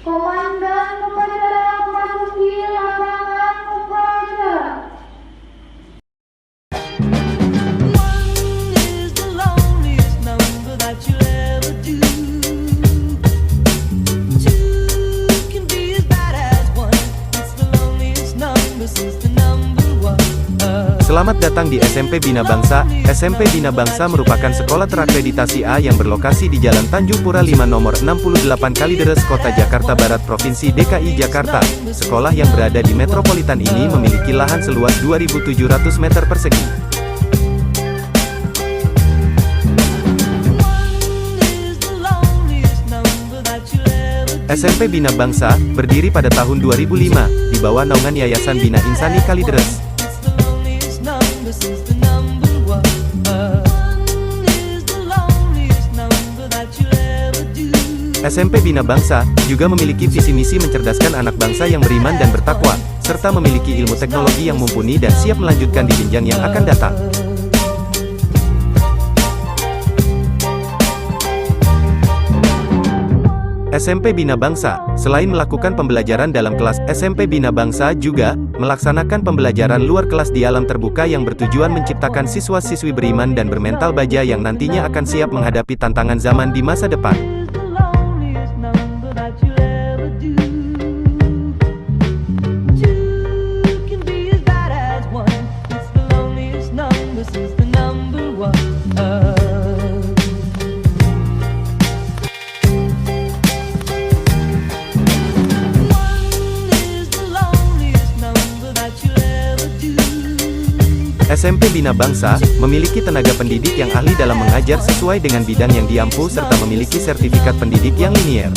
Komandan upacara memasuki lapangan upacara. Selamat datang di SMP Bina Bangsa. SMP Bina Bangsa merupakan sekolah terakreditasi A yang berlokasi di Jalan Tanjung Pura 5 nomor 68 Kalideres, Kota Jakarta Barat, Provinsi DKI Jakarta. Sekolah yang berada di metropolitan ini memiliki lahan seluas 2.700 meter persegi. SMP Bina Bangsa berdiri pada tahun 2005 di bawah naungan Yayasan Bina Insani Kalideres. SMP Bina Bangsa juga memiliki visi misi mencerdaskan anak bangsa yang beriman dan bertakwa, serta memiliki ilmu teknologi yang mumpuni dan siap melanjutkan di jenjang yang akan datang. SMP Bina Bangsa, selain melakukan pembelajaran dalam kelas, SMP Bina Bangsa juga melaksanakan pembelajaran luar kelas di alam terbuka yang bertujuan menciptakan siswa-siswi beriman dan bermental baja yang nantinya akan siap menghadapi tantangan zaman di masa depan. SMP Bina Bangsa memiliki tenaga pendidik yang ahli dalam mengajar sesuai dengan bidang yang diampu serta memiliki sertifikat pendidik yang linier.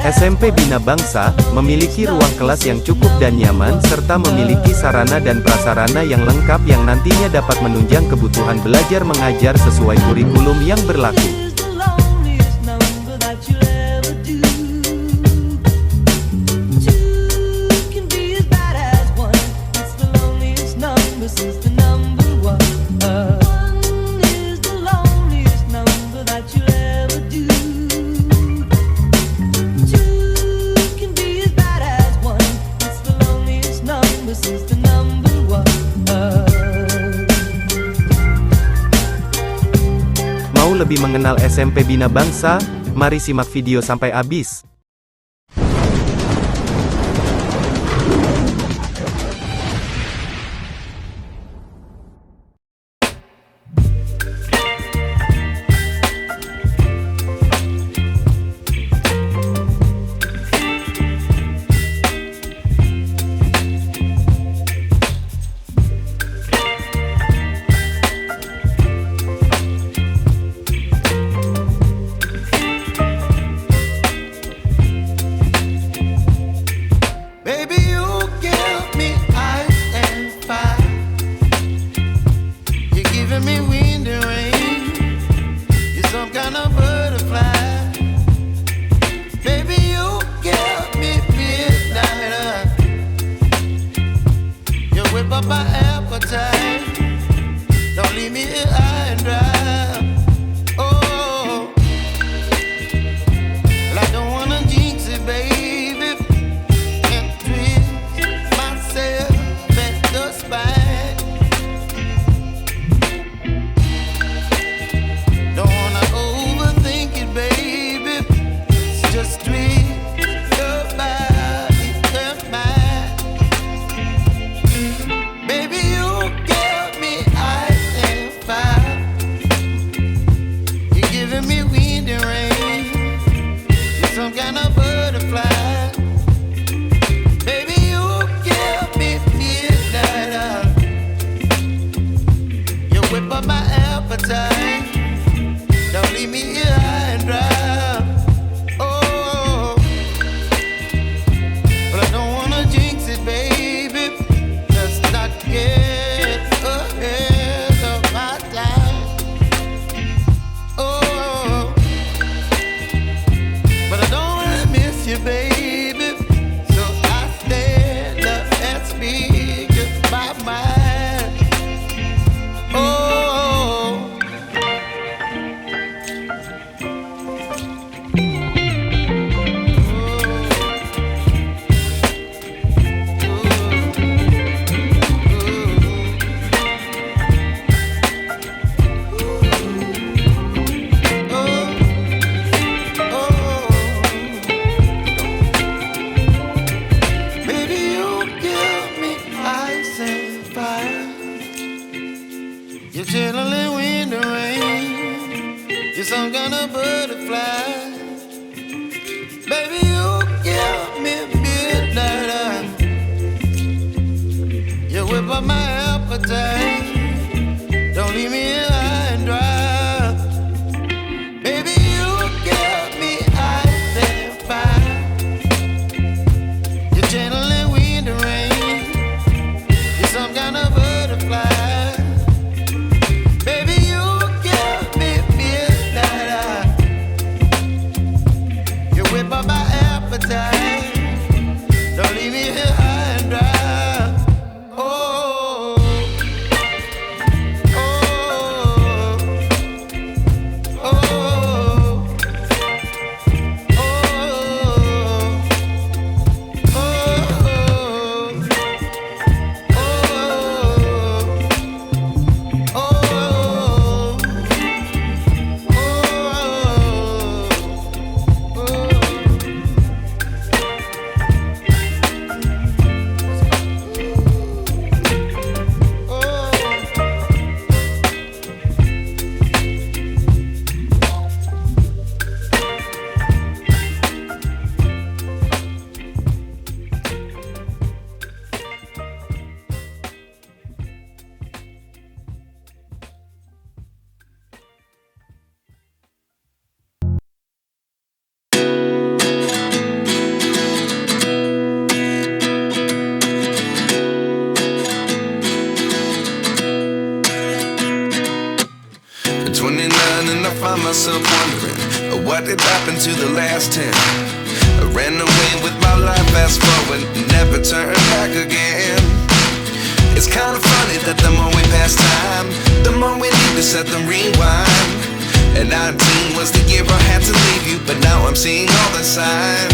SMP Bina Bangsa memiliki ruang kelas yang cukup dan nyaman serta memiliki sarana dan prasarana yang lengkap yang nantinya dapat menunjang kebutuhan belajar mengajar sesuai kurikulum yang berlaku. Mau lebih mengenal SMP Bina Bangsa? Mari simak video sampai habis. You're channeling wind and rain. You're some kind of butterfly. Baby, you give me midnight. You whip up my appetite. Don't leave me here high and dry. Baby, you give me ice and fire. You're channeling wind and rain. You're some kind of butterfly. Baby, you give me midnight. You whip up my appetite. Don't leave me here high and dry. Myself wondering what did happen to the last 10. I ran away with my life, fast forward, never turn back again. It's kind of funny that the more we pass time, the more we need to set them rewind. And 19 was the year I had to leave you, but now I'm seeing all the signs.